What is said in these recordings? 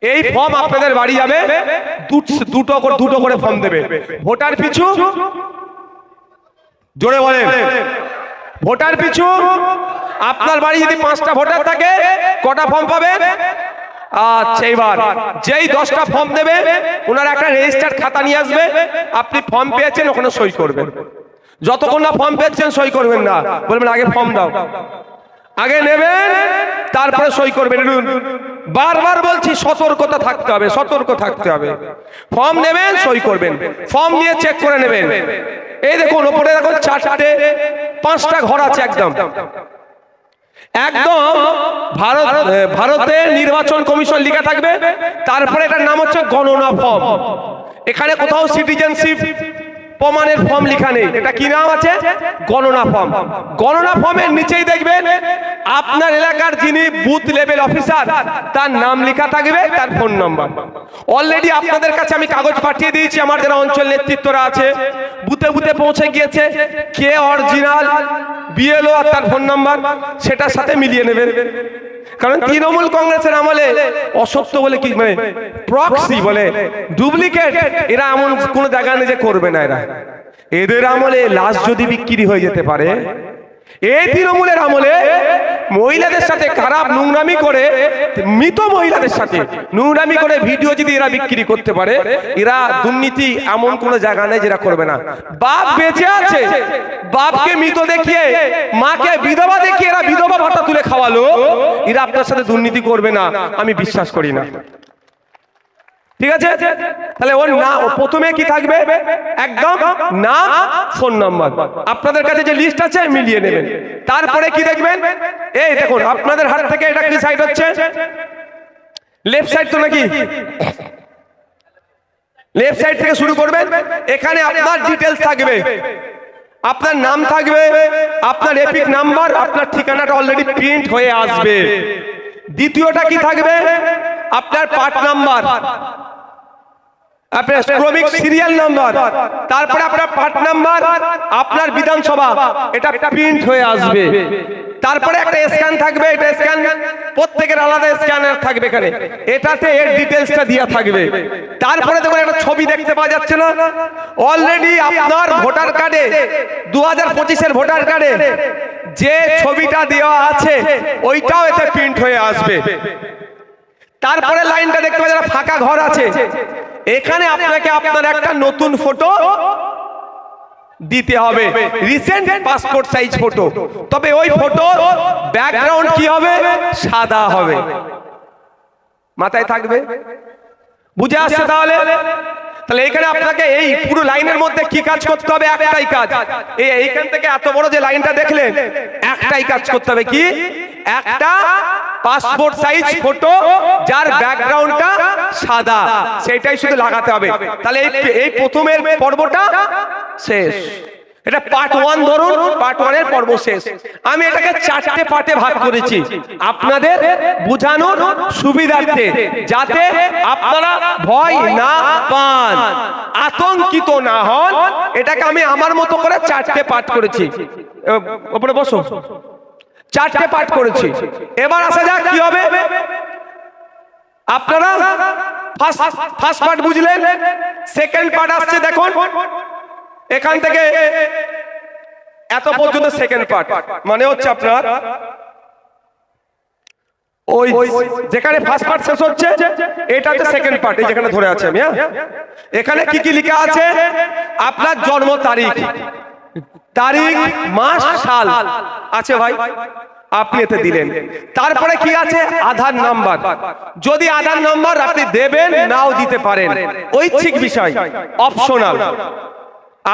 এই ফর্ম আপনাদের বাড়ি যাবে, দুটো করে ফর্ম দেবে ভোটার পিছু। জোরে বলেন, ভোটার পিছু আপনার বাড়ি যদি 5টা ভোটার থাকে কটা ফর্ম পাবেন? আচ্ছা, এবার যেই 10টা ফর্ম দেবে ওনারা একটা রেজিস্টার্ড খাতা নিয়ে আসবে, আপনি ফর্ম পেয়েছেন ওখানে সই করবেন। যতক্ষণ না ফর্ম পেয়েছেন সই করবেন না, বলবেন আগে ফর্ম দাও, আগে নেবেন তারপরে সই করবেন। বারবার বলছি সতর্কতা থাকতে হবে, সতর্ক থাকতে হবে। ফর্ম নেবেন সই করবেন, ফর্ম নিয়ে চেক করে নেবেন। এই দেখুন ওপরে দেখুন 4টে 5টা ঘর আছে একদম একদম ভারতের নির্বাচন কমিশন লেখা থাকবে, তারপরে এটার নাম হচ্ছে গণনা ফর্ম। এখানে কোথাও সিটিজেনশিপ প্রমাণের ফর্ম লেখা নেই, এটা কি নাম আছে? গণনা ফর্ম। গণনা ফর্মের নিচেই দেখবেন আপনার এলাকার যিনি বুথ লেভেল অফিসার তার নাম লেখা থাকবে, তার ফোন নাম্বার। অলরেডি আপনাদের কাছে আমি কাগজ পাঠিয়ে দিয়েছি, আমার যারা অঞ্চল নেতৃত্বরা আছে বুথে বুথে পৌঁছে গিয়েছে, কে অরিজিনাল বিএলও আর তার ফোন নাম্বার সেটার সাথে মিলিয়ে নেবেন। কারণ তৃণমূল কংগ্রেসের আমলে অসত্য বলে কি মানে প্রক্সি বলে ডুপ্লিকেট, এরা এমন কোন জায়গা নিজে করবে না। এদের আমলে লাশ যদি বিক্রি হয়ে যেতে পারে, এই তৃণমূলের আমলে মহিলাদের সাথে খারাপ নোংরামি করে, মৃত মহিলাদের সাথে নোংরামি করে ভিডিও যদি এরা বিক্রি করতে পারে, এরা দুর্নীতি এমন কোন জায়গা নেই যেটা করবে না। বাপ বেঁচে আছে, বাপকে মৃত দেখিয়ে মাকে বিধবা দেখিয়ে এরা বিধবা ভাতা তুলে খাওয়ালো, এরা আপনার সাথে দুর্নীতি করবে না আমি বিশ্বাস করি না। ঠিক আছে, তাহলে ওর না প্রথমে কি থাকবে? একদম নাম, ফোন নাম্বার। আপনাদের কাছে যে লিস্ট আছে মিলিয়ে নেবেন। তারপরে কি দেখবেন? এই দেখুন আপনাদের হাত থেকে এটা কি সাইড হচ্ছে? লেফট সাইড তো নাকি? লেফট সাইড থেকে শুরু করবেন। এখানে আপনার ডিটেলস থাকবে, আপনার নাম থাকবে, আপনার এপিক নাম্বার, আপনার ঠিকানাটা অলরেডি প্রিন্ট হয়ে আসবে। দ্বিতীয়টা কি থাকবে? আপনার পার্ট নাম্বার, আপনার শ্রমিক সিরিয়াল নাম্বার, তারপরে আপনার পার্ট নাম্বার, আপনার বিধানসভা, এটা প্রিন্ট হয়ে আসবে। তারপরে একটা স্ক্যান থাকবে, এটা স্ক্যান প্রত্যেকের আলাদা স্ক্যানার থাকবে এখানে, এটাতে এর ডিটেইলসটা দেয়া থাকবে। তারপরে দেখুন একটা ছবি দেখতে পাওয়া যাচ্ছে না? অলরেডি আপনার ভোটার কার্ডে 2025 এর ভোটার কার্ডে যে ছবিটা দেওয়া আছে ওইটাও এতে প্রিন্ট হয়ে আসবে। তারপরে লাইনটা দেখতে পাওয়া যাচ্ছে ফাঁকা ঘর আছে, এখানে আপনাকে আপনার একটা নতুন ফটো দিতে হবে, রিসেন্ট পাসপোর্ট সাইজ ফটো। তবে ওই ফটো ব্যাকগ্রাউন্ড কি হবে? সাদা হবে। মাথায় থাকবে? বুঝে আসছে তাহলে? তাহলে এখানে আপনাকে এই পুরো লাইনের মধ্যে কি কাজ করতে হবে? একটাই কাজ। এইখান থেকে এত বড় যে লাইনটা দেখলেন, একটাই কাজ করতে হবে। কি? একটা পাসপোর্ট সাইজ ফটো যার ব্যাকগ্রাউন্ডটা সাদা, সেটাই শুধু লাগাতে হবে। তাহলে এই প্রথমের পর্বটা শেষ। এটা পার্ট 1 ধরুন, পার্ট 1 এর পর্ব শেষ। আমি এটাকে 4টে পার্টে ভাগ করেছি আপনাদের বোঝানোর সুবিধার্থে, যাতে আপনারা ভয় না পান, আতঙ্কিত না হন। এটাকে আমি আমার মতো করে 4টে পার্ট করেছি। উপরে বসো। 4টে পার্ট করেছি। এবার আসা যাক কি হবে। আপনারা ফার্স্ট পার্ট বুঝলেন, সেকেন্ড পার্ট আসছে। দেখুন এখান থেকে এত পর্যন্ত সেকেন্ড পার্ট, মানে হচ্ছে আপনার ওই যেখানে ফার্স্ট পার্ট শেষ হচ্ছে এটা হচ্ছে সেকেন্ড পার্ট। এই যেখানে ধরে আছে আমি, এখানে কি কি লেখা আছে? আপনার জন্ম তারিখ, মাস, সাল আছে ভাই, আপনি এতে দিলেন। তারপরে কি আছে? আধার নাম্বার। যদি আধার নাম্বার আপনি দেবেন, নাও দিতে পারেন, ঐচ্ছিক বিষয়, অপশনাল।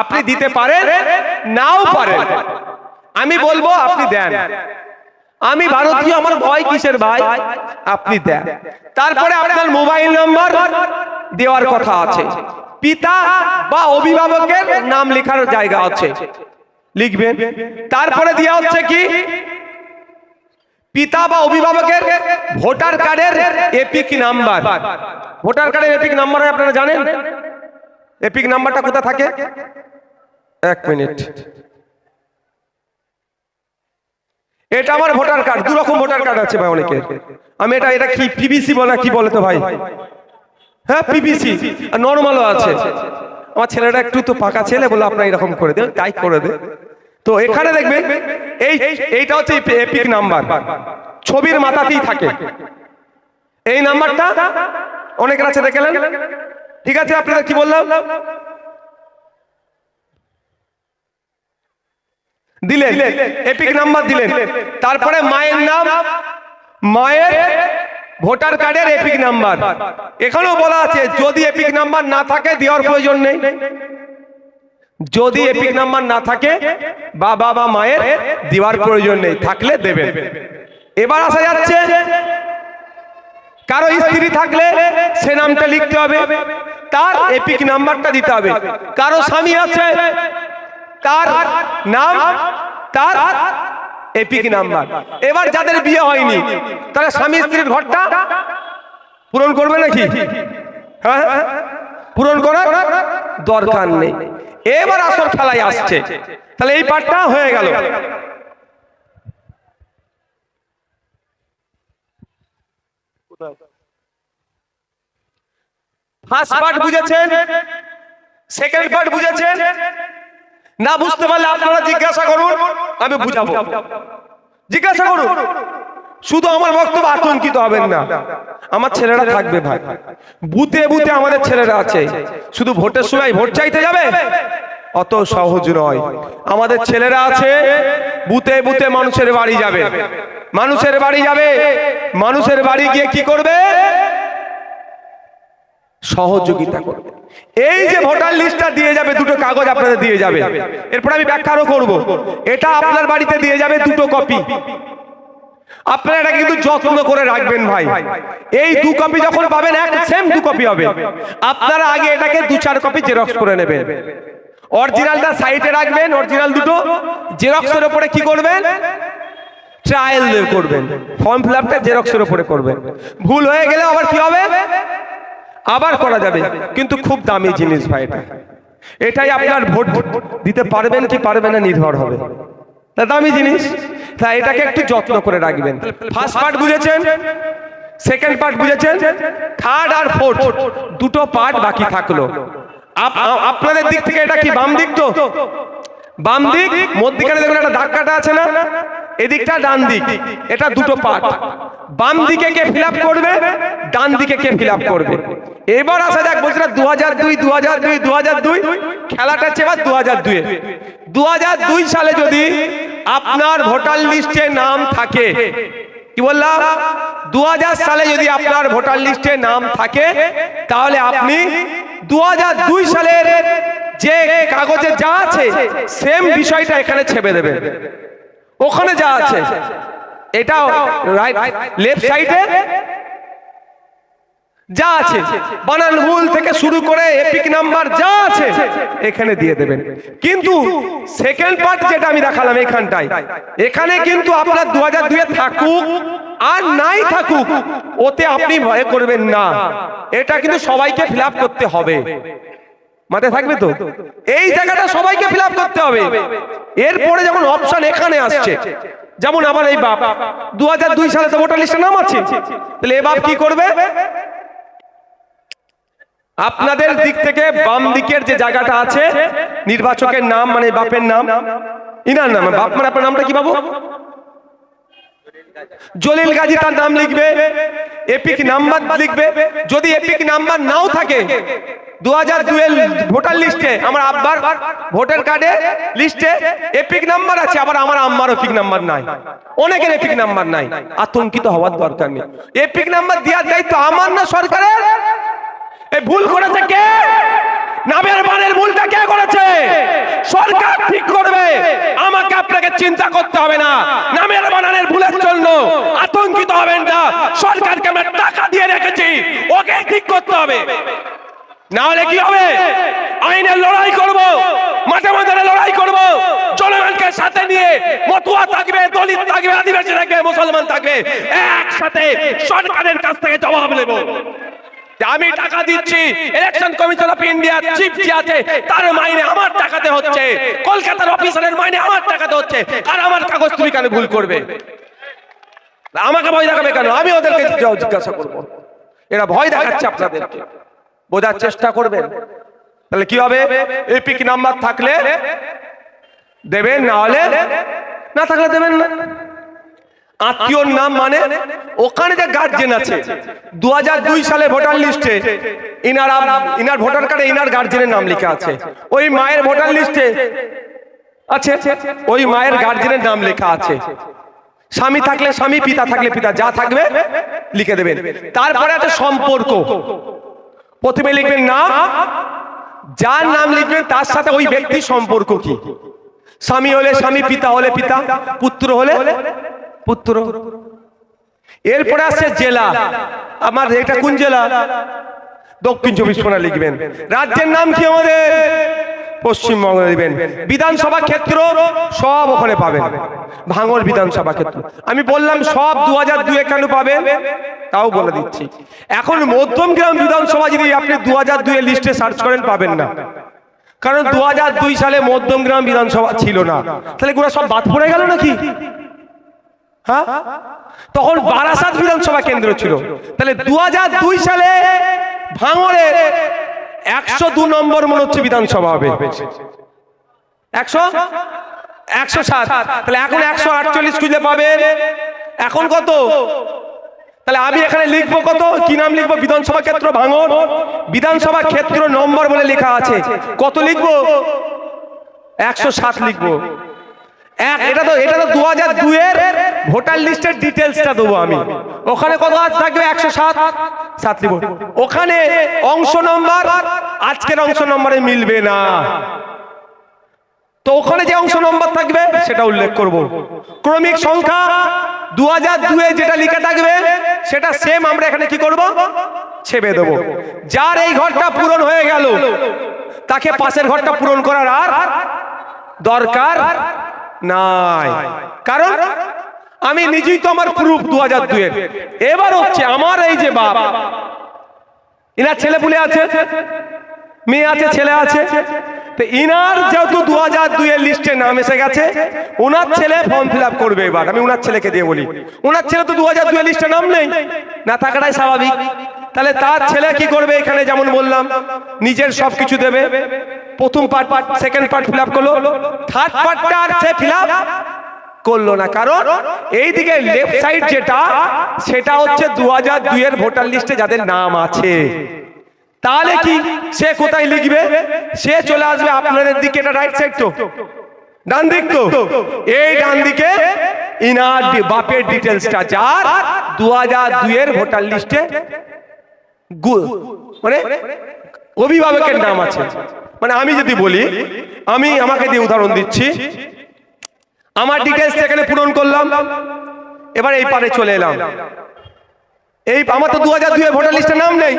আপনি দিতে পারেন, নাও পারেন। আমি বলবো আপনি দেন। আমি ভারতীয়, আমার ভয় কিসের ভাই? আপনি দেন। তারপরে আপনার মোবাইল নাম্বার দেওয়ার কথা আছে, পিতা বা অভিভাবকের নাম লেখার জায়গা আছে, লিখবেন। তারপরে দেওয়া হচ্ছে কি? পিতা বা অভিভাবকের ভোটার কার্ডের এপিক নাম্বার। ভোটার কার্ডের এপিক নাম্বার হয় আপনারা জানেন? এপিক নাম্বারটা কোথায় থাকে? এক মিনিট। এটা আমার ভোটার কার্ড, দু রকম ভোটার কার্ড আছে ভাই অনেকের। আমি এটা কি পিভিসি বলে কি বলে তো ভাই? হ্যাঁ পিভিসি, আর নরমালও আছে। আমার ছেলেটা একটু তো পাকা ছেলে, বলে আপনার এরকম করে দেন, তাই করে দে। তো এখানে দেখবেন এইটা হচ্ছে এপিক নাম্বার, ছবির মাথাতেই থাকে এই নাম্বারটা। অনেকের আছে দেখলেন, ঠিক আছে? আপনাদের কি বললাম, দিলেন এপিক নাম্বার দিলেন, তারপরে মায়ের নাম, মায়ের ভোটার কার্ডের এপিক নাম্বার। এখানেও বলা আছে যদি এপিক নাম্বার না থাকে দেওয়ার প্রয়োজন নেই। যদি এপিক নাম্বার না থাকে বাবা বা মায়ের দেওয়ার প্রয়োজন নেই, থাকলে দেবেন। এবার আসা যাচ্ছে কারো স্ত্রী থাকলে সে নামটা লিখতে হবে, তার এপিক নাম্বারটা দিতে হবে। কারো স্বামী আছে, তার নাম, তার এপিক নাম্বার। এবার যাদের বিয়ে হয়নি তারা স্বামী স্ত্রীর ঘরটা পূরণ করবে নাকি? হ্যাঁ, পূরণ করার দরকার নেই। এবার আসল খেলায় আসছে, তাহলে এই পার্টটা হয়ে গেল। ফার্স্ট পার্ট বুঝেছেন, সেকেন্ড পার্ট বুঝেছেন? না বুঝতে পারলে আপনারা জিজ্ঞাসা করুন, আমি বুঝাবো। জিজ্ঞাসা করুন, শুধু আমার বক্তব্য আতঙ্কিত হবেন না। আমার ছেলেরা থাকবে ভাই, বুথে বুথে আমাদের ছেলেরা আছে। শুধু ভোটের সময় ভোট চাইতে যাবে, অত সহজ নয়। আমাদের ছেলেরা আছে, বুথে বুথে মানুষের বাড়ি যাবে, মানুষের বাড়ি যাবে, মানুষের বাড়ি গিয়ে কি করবে? সহযোগিতা করবে। এই যে ভোটার লিস্টটা দিয়ে যাবে, দুটো কাগজ আপনাদের দিয়ে যাবে, এরপর আমি ব্যাখ্যাও করব। এটা আপনার বাড়িতে দিয়ে যাবে দুটো কপি। আপনারা এটা কিন্তু যত্ন করে রাখবেন ভাই। এই দু কপি যখন পাবেন, এক সেম দু কপি হবে, আপনারা আগে এটাকে 2-4 কপি জেরক্স করে নেবেন। অরিজিনালটা সাইডে রাখবেন, অরিজিনাল দুটো জেরক্সের উপরে কি করবেন? ট্রায়াল করবেন। ফর্ম ফিল আপটা জেরক্সের উপরে করবেন। ভুল হয়ে গেলে আবার কি হবে? আবার করা যাবে, কিন্তু খুব দামি জিনিস ভাই এটা। এটাই আপনার ভোট দিতে পারবেন কি পারবেন না নির্ভর হবে। দামি জিনিস, তাই এটাকে একটু যত্ন করে রাখবেন। ফার্স্ট পার্ট বুঝেছেন, সেকেন্ড পার্ট বুঝেছেন, থার্ড আর ফোর্থ দুটো পার্ট বাকি থাকলো। আপনাদের দিক থেকে এটা কি বাম দিক? তো বাম দিক, মধ্যখানে দেখুন একটা দাগ কাটা আছে না, এদিকটা ডান দিক। এটা দুটো পার্ট। বাম দিকে কে ফিল আপ করবে, ডান দিকে কে ফিল আপ করবে। এবার আসা যাক, বলছিলাম 2002 খেলাটা হচ্ছে এবার 2002 সালে যদি আপনার ভোটার লিস্টে নাম থাকে, কি বললাম? 2000 সালে যদি আপনার ভোটার লিস্টে নাম থাকে, তাহলে আপনি 2002 সালের যে কাগজে যা আছে সেম বিষয়টা এখানে ছেপে দেবেন। ওখানে যা আছে, এটা রাইট লেফট সাইডে যা আছে, বানান ভুল থেকে শুরু করে এপিক নাম্বার যা আছে এখানে দিয়ে দেবেন। কিন্তু সেকেন্ড পার্ট যেটা আমি দেখালাম এখানটায়, এখানে কিন্তু আপনার 2002 থাকুক আর নাই থাকুক, ওতে আপনি ভয় করবেন না। এটা কিন্তু সবাইকে ফিল আপ করতে হবে, মাথায় থাকবে তো? এই জায়গাটা সবাইকে ফিল আপ করতে হবে। এরপরে যখন অপশন এখানে আসছে, যেমন আমার এই বাপ 2002 সালে তো ভোটার লিস্টে নাম আছে, তাহলে এ বাপ কি করবে? আপনাদের দিক থেকে বাম দিকের যে জায়গাটা আছে, নির্বাচকের নাম মানে বাপের নাম, ইনার নাম, বাপ মানে আপনার নামটা কি বাবু? জলিল গাজী, তার নাম লিখবে, এপিক নাম্বার লিখবে। যদি এপিক নাম্বার নাও থাকে 2002 ভোটার লিস্টে, আমার আব্বার ভোটার কার্ডে লিস্টে এপিক নাম্বার আছে, আবার আমার আম্মার এপিক নাম্বার নাই, অনেকের এপিক নাম্বার নাই, আতঙ্কিত হওয়ার দরকার নেই। এপিক নাম্বার দেওয়ার দায়িত্ব আমার না সরকারের? এই ভুল করেছে কে? নামের বানের ভুলটা কে করেছে? সরকার ঠিক করবে, আমাকে আপনাকে চিন্তা করতে হবে না। নামের বানানের ভুলের জন্য আতঙ্কিত হবেন না, সরকারকে আমরা টাকা দিয়ে রেখেছি, ওকে ঠিক করতে হবে। না হলে কি হবে? আইনের লড়াই করব, মাঠে ময়দানে লড়াই করব, জনগণকে সাথে নিয়ে, মতুয়া থাকবে, দলিত থাকবে, আদিবাসী থাকবে, মুসলমান থাকবে, একসাথে সরকারের কাছ থেকে জবাব নেব। আমি টাকা দিচ্ছি, ইলেকশন কমিশন অফ ইন্ডিয়ার চিফ যে আছে তার মাইনে আমার টাকাতে হচ্ছে, কলকাতার অফিসারের মাইনে আমার টাকাতে হচ্ছে, আর আমার কাগজ তুমি কেন ভুল করবে? আমাকে ভয় দেখাবে কেন? আমি ওদেরকে জিজ্ঞাসা করবো। এরা ভয় দেখাচ্ছে আপনাদেরকে, বোঝার চেষ্টা করবেন। তাহলে কি হবে? এপিক নাম্বার থাকলে দেবেন, না হলে না থাকলে দেবেন না। আত্মীয়র নাম মানে ওখানে যে গার্জেন আছে 2002 সালে ভোটার লিস্টে ইনার ভোটার কার্ডে ইনার গার্জেনের নাম লেখা আছে, ওই মায়ের ভোটার লিস্টে আছে ওই মায়ের গার্জেনের নাম লেখা আছে। স্বামী থাকলে স্বামী, পিতা থাকলে পিতা, যা থাকবে লিখে দেবেন। তারপরে আছে সম্পর্ক, প্রথমে লিখবেন নাম, যার নাম লিখবেন তার সাথে ওই ব্যক্তির সম্পর্ক কি। স্বামী হলে স্বামী, পিতা হলে পিতা, পুত্র হলে পুত্র। এরপরে আসছে জেলা, আমার এটা কোন জেলা? দক্ষিণ 24 পরগনা লিখবেন। রাজ্যের নাম কি আমাদের? পশ্চিমবঙ্গ দিবেন। বিধানসভা ক্ষেত্র সব ওখানে পাবেন, ভাঙড় বিধানসভা ক্ষেত্র। আমি বললাম সব 2002 কেন পাবেন তাও বলে দিচ্ছি। এখন মধ্যমগ্রাম বিধানসভা যদি আপনি 2002 লিস্টে সার্চ করেন পাবেন না, কারণ 2002 সালে মধ্যমগ্রাম বিধানসভা ছিল না। তাহলে এগুলো সব বাদ পড়ে গেল নাকি? হ্যাঁ, তখন বারাসাত বিধানসভা কেন্দ্র ছিল। তাহলে 2002 সালে ভাঙড়ের 102 নম্বর মনে হচ্ছে বিধানসভা হবে, 107। তাহলে এখন 148 খুঁজে পাবেন। এখন কত? তাহলে আমি এখানে লিখবো কত? কি নাম লিখবো? বিধানসভা ক্ষেত্র ভাঙড় বিধানসভা ক্ষেত্র নম্বর বলে লেখা আছে, কত লিখবো? 107 লিখবো। এটা তো 2002 এর ভোটার লিস্টের ডিটেলসটা দেবো আমি। ওখানে কত থাকবে? 107 লিখবো। ওখানে অংশ নম্বর আজকের অংশ নম্বরে মিলবে না, তো ওখানে যে অংশ নম্বর থাকবে সেটা উল্লেখ করব। ক্রমিক সংখ্যা 2002 এ যেটা লিখে থাকবে সেটা সেম আমরা এখানে কি করব? ছেপে দেব। যার এই ঘরটা পূরণ হয়ে গেল তাকে পাশের ঘরটা পূরণ করার আর দরকার নাই, কারণ আমি নিজেই তো আমার প্রুফ 2002 এর। এবার হচ্ছে আমার এই যে বাপ, ইনার ছেলে পুলে আছে, মেয়ে আছে, ছেলে আছে, তো ইনার যেহেতু 2002 এর লিস্টে নাম এসে গেছে, ওনার ছেলে ফর্ম ফিল আপ করবে। এবার আমি ওনার ছেলেকে দিয়ে বলি, ওনার ছেলে তো 2002 এর লিস্টে নাম নেই, না থাকাটাই স্বাভাবিক। তাহলে তার ছেলে কি করবে? এখানে যেমন বললাম নিজের সবকিছু দেবে। প্রথম part, second part fill up করলো, থার্ড পার্টটা আর সে ফিল আপ করলো না, কারণ এইদিকে লেফট সাইড যেটা সেটা হচ্ছে 2002 এর ভোটার লিস্টে যাদের নাম আছে। তাহলে কি সে কোথায় লিখবে? সে চলে আসবে আপনাদের দিকে, এটা রাইট সাইড তো, ডান দিক তো, এই ডান দিকে ইনার বাপের ডিটেলসটা যার 2002 এর ভোটার লিস্টে মানে অভিভাবকের নাম আছে। মানে আমি যদি বলি, আমি আমাকে দিয়ে উদাহরণ দিচ্ছি, আমার ডিটেলস এখানে পূরণ করলাম, এবার এই পারে চলে এলাম। এই আমার তো 2002 এর ভোটার লিস্টে নাম নেই,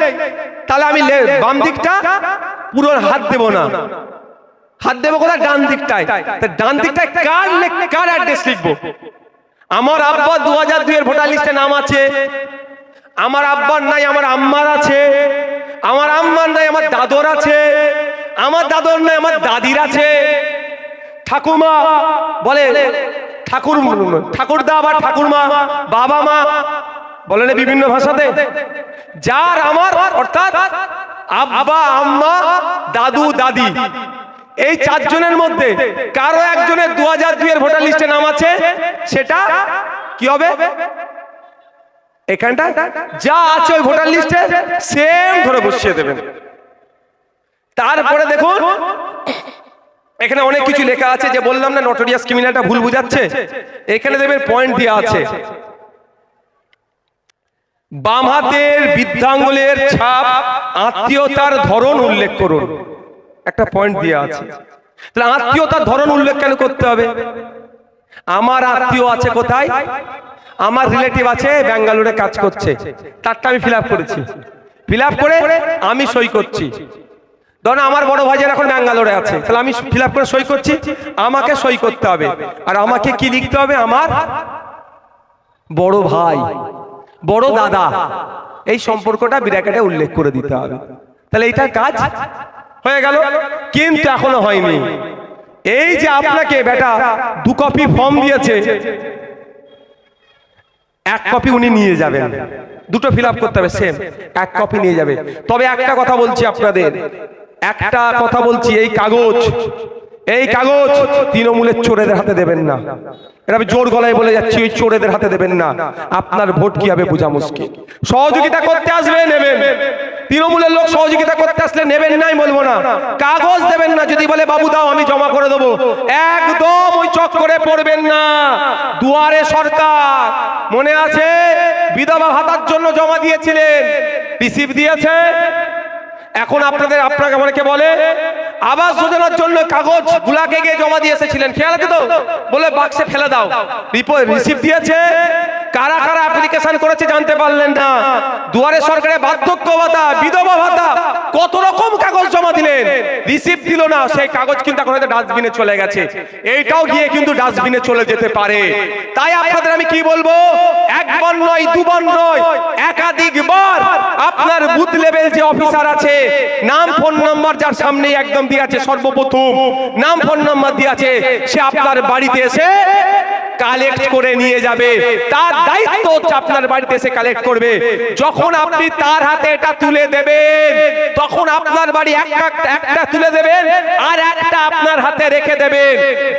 তাহলে আমি বাম দিকটা পুরো হাত দেব না, হাত দেবো কোথায়? ডান দিকটায়। ডান দিকটায় কার অ্যাড্রেস লিখবো? আমার আব্বা 2002 এর ভোটার লিস্টে নাম আছে, আমার আব্বার নাই আমার আম্মার আছে, আমার আম্মার নাই আমার দাদর আছে, আমার দাদর নাই আমার দাদির আছে, ঠাকুমা বলে ঠাকুরদা বা ঠাকুরমা, বাবা মা বলেন বিভিন্ন ভাষাতে। যার আমার অর্থাৎ আব্বা আম্মা দাদু দাদি, এই চারজনের মধ্যে কারো একজনের 2002 এর ভোটার লিস্টে নাম আছে, সেটা কি হবে? এখানটা যা আছে ওই ভোটার লিস্টে সেম ধরে বসিয়ে দেবেন। তারপরে দেখুন এখানে অনেক কিছু লেখা আছে, যে বললাম না নটোরিয়াস ক্রিমিনালটা ভুল বুঝাচ্ছে, এখানে দেখবেন পয়েন্ট দেওয়া আছে। বাম হাতের বৃদ্ধাঙ্গুলের ছাপ আত্মীয়তার ধরন উল্লেখ করুন, একটা পয়েন্ট দেওয়া আছে। তাহলে আত্মীয়তার ধরন উল্লেখ কেন করতে হবে? আমার আত্মীয় আছে কোথায়? আমার রিলেটিভ আছে ব্যাঙ্গালোরে কাজ করছে, তারটা আমি ফিল আপ করেছি, ফিল আপ করে আমি সই করছি। ধরুন আমার বড় ভাইজান এখন ব্যাঙ্গালোরে আছে, তাহলে আমি ফিল আপ করে সই করছি, আমাকে সই করতে হবে। আর আমাকে কি লিখতে হবে? আমার বড় ভাই, বড় দাদা, এই সম্পর্কটা ব্র্যাকেটে উল্লেখ করে দিতে হবে। তাহলে এইটা কাজ হয়ে গেল, কিন্তু এখনো হয়নি। এই যে আপনাকে বেটা 2 কপি ফর্ম দিয়েছে, 1 কপি উনি নিয়ে যাবেন, দুটো ফিল আপ করতে হবে, সেম 1 কপি নিয়ে যাবে। তবে একটা কথা বলছি আপনাদের, একটা কথা বলছি, এই কাগজ তৃণমূলের চোরেদের হাতে দেবেন না। এটা আমি জোর গলায় বলে যাচ্ছি, ওই চোরেদের হাতে দেবেন না। আপনার ভোট কি হবে বোঝা মুশকিল। সহযোগিতা করতে আসবে নেবেন, তৃণমূলের লোক সহযোগিতা করতে আসলে নেবেন নাই বলবো না, কাগজ দেবেন না। যদি বলে বাবু দাও আমি জমা করে দেবো, একদম ওই চক্করে পড়বেন না। দুয়ারে সরকার মনে আছে, বিধবা ভাতার জন্য জমা দিয়েছিলেন, রিসিভ দিয়েছে। এখন আপনাকে অনেকে বলে আবাস যোজনার জন্য কাগজ গুলাকে গিয়ে জমা দিয়ে এসেছিলেন, খেয়াল আছে তো? বলে বাক্সে ফেলে দাও, রিসিভ দিয়েছে। কারা কারা অ্যাপ্লিকেশন করেছে জানতে পারলেন না। দুয়ারে সরকারে বার্ধক্য ভাতা, বিধবা ভাতা, কত রকম কাগজ জমা দিলেন, রিসিভ দিল না। সেই কাগজ কিন্তু এখন হয়তো ডাস্টবিনে চলে গেছে, এইটাও গিয়ে কিন্তু ডাস্টবিনে চলে যেতে পারে। তাই আপনাদের আমি কি বলবো, একবার নয় দুবার নয়, একাধিকবার আপনার বুথ লেভেল যে অফিসার আছে, নাম ফোন নাম্বার যার সামনে একদম দিয়ে আছে, সর্বপ্রথম নাম ফোন নাম্বার দিয়ে আছে, সে আপনার বাড়িতে এসে কালেক্ট করে নিয়ে যাবে। তার দায়িত্ব হচ্ছে আপনার বাড়িতে এসে কালেক্ট করবে। যখন আপনি তার হাতে এটা তুলে দেবেন, তখন আপনার বাড়ি একটা তুলে দেবেন আর একটা আপনার হাতে রেখে দেবেন।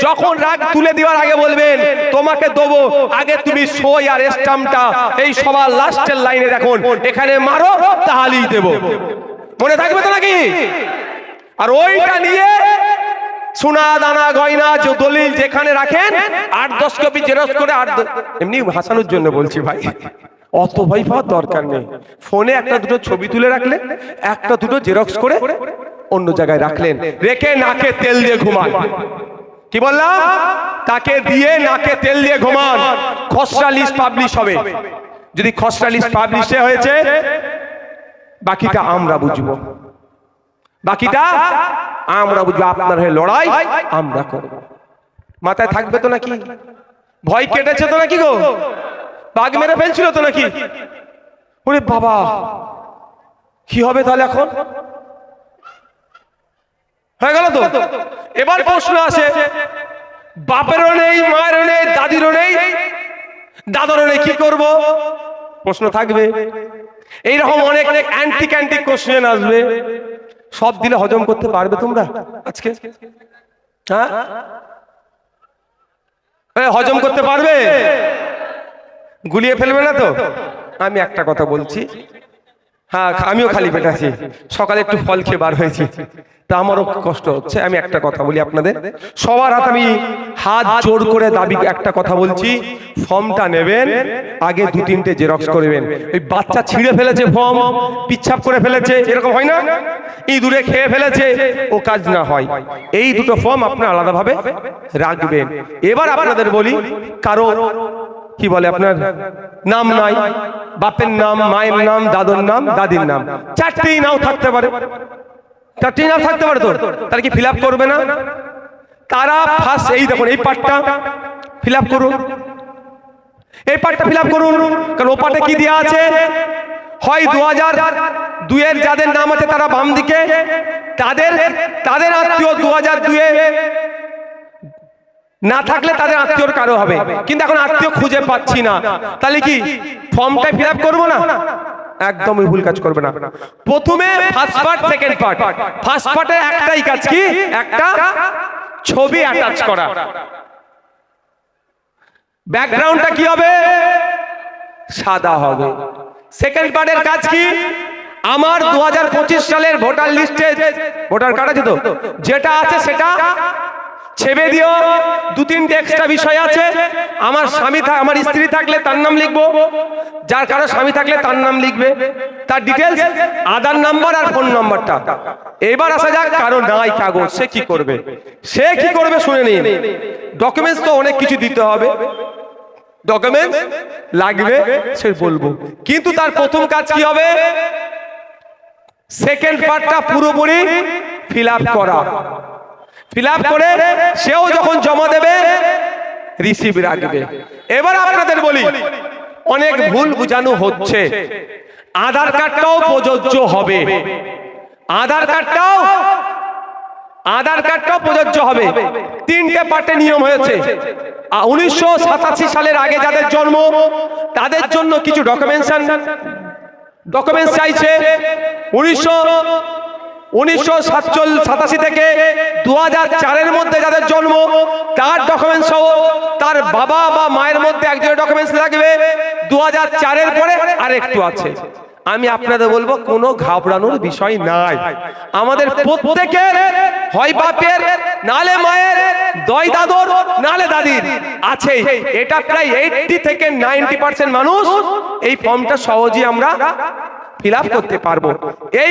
যখন তুলে দেওয়ার আগে বলবেন তোমাকে দেবো, আগে তুমি সই আর স্ট্যাম্পটা এই সবার লাস্টের লাইনে দেখুন, এখানে মারো তাহলেই দেবো। মনে থাকবে তো নাকি? আর ওইটা নিয়ে সোনা দানা গয়না যে দলিল যেখানে রাখেন 8-10 কপি জেরক্স করে, এমনি হাসানোর জন্য বলছি ভাই, অত ভয় পাওয়ার দরকার নেই। ফোনে একটা দুটো ছবি তুলে রাখলেন, একটা দুটো জেরক্স করে অন্য জায়গায় রাখলেন, রেখে নাকে তেল দিয়ে ঘুমান। কি বললাম? তাকে দিয়ে নাকে তেল দিয়ে ঘুমান। খসড়া লিস্ট পাবলিশ হবে, যদি খসড়া লিস্ট পাবলিশ হয়েছে বাকিটা আমরা বুঝবো, বাকিটা আমরা বুঝবো। আপনার হয়ে লড়াই আমরা করব। মাথায় থাকবে তো নাকি? ভয় কেটেছে তো নাকি গো? বাঘ মেরে ফেলছিল তো নাকি? ওরে বাবা, কি হবে তাহলে? এখন হয়ে গেল তো। এবার প্রশ্ন আসে, বাপেরও নেই, মায়েরও নেই, দাদিরও নেই, দাদারও নেই, কি করব? প্রশ্ন থাকবে। এইরকম অনেক অ্যান্টিক কোশ্চেন আসবে। সব দিলে হজম করতে পারবে তোমরা আজকে? হ্যাঁ, হজম করতে পারবে? গুলিয়ে ফেলবে না তো? আমি একটা কথা বলছি, হ্যাঁ আমিও খালি পেটে আছি, সকালে একটু ফল খেয়ে বার হয়েছি, তা আমারও কষ্ট হচ্ছে। আমি একটা কথা বলি আপনাদের, সবার হাতে আমি হাত জোর করে দাবি একটা কথা বলছি, ফর্মটা নেবেন, আগে 2-3টে জেরক্স করবেন। ওই বাচ্চা ছিঁড়ে ফেলেছে ফর্ম, পিচ্ছাপ করে ফেলেছে, এরকম হয় না? ইঁদুরে খেয়ে ফেলেছে, ও কাজ না হয়। এই দুটো ফর্ম আপনারা আলাদাভাবে রাখবেন। এবার আপনাদের বলি, কারো কি বলে আপনার নাম নাই, বাপের নাম, মায়ের নাম, দাদুর নাম, দাদির নাম, 4টেই নাও থাকতে পারে, 4টেই নাও থাকতে পারে। তো তারা কি ফিল আপ করবে না? তারা ফার্স্ট এই দেখুন, এই পার্টটা ফিল আপ করুন, এই পার্টটা ফিল আপ করুন। কারণ ও পার্টে কি দেওয়া আছে, হয় 2002-এর যাদের নাম আছে তারা বাম দিকে, তাদের আত্মীয় 2002-এ না থাকলে তাদের আত্মীয়র কারো হবে, কিন্তু এখন আত্মীয় খুঁজে পাচ্ছি না, তাহলে কি ফর্মটা ফিল আপ করবো না? একদমই ভুল কাজ করবে না। প্রথমে first part, second part. First পার্টের একটাই কাজ, কি? একটা ছবি অ্যাটাচ করা। ব্যাকগ্রাউন্ডটা কি হবে? সাদা হবে। সেকেন্ড পার্টের কাজ কি? আমার 2025 সালের ভোটার লিস্টে ভোটার কার্ড আছে তো, যেটা আছে সেটা ছেপে দিও। 2-3টে এক্সট্রা বিষয় আছে। আমার স্ত্রী থাকলে তার নাম লিখবো, যার কারো স্বামী থাকলে তার নাম লিখবে, তার ডিটেলস, আধার নাম্বার আর ফোন নাম্বারটা। এবার আসা যাক, কারো নাই কাগজ, সে কি করবে? শুনে নিন। ডকুমেন্টস তো অনেক কিছু দিতে হবে, ডকুমেন্টস লাগবে সে বলবো, কিন্তু তার প্রথম কাজ কি হবে? সেকেন্ড পার্টটা পুরোপুরি ফিল আপ করা। ফিল আপ করে সেও যখন জমা দেবে রিসিভ রাখবে। এবার আপনাদের বলি, অনেক ভুল বুঝানো হচ্ছে। আধার কার্ডটাও প্রযোজ্য হবে। আধার কার্ডটাও প্রযোজ্য হবে। তিনটে পার্টে নিয়ম হয়েছে। 1987 সালের আগে যাদের জন্ম তাদের জন্য কিছু ডকুমেন্টস চাইছে। 1987 থেকে 2004 মধ্যে যাদের জন্ম তার ডকুমেন্টস সহ তার বাবা বা মায়ের মধ্যে একজনের ডকুমেন্টস লাগবে। 2004 পরে আরেকটু আছে। আমি আপনাদের বলবো কোনো ঘাবড়ানোর বিষয় নাই। আমাদের প্রত্যেকের হয় বাপের নালে মায়ের দয় দাদর নালে দাদির আছে। এটা প্রায় 80 থেকে 90% মানুষ এই ফর্মটা সহজেই আমরা ফিল আপ করতে পারবো। এই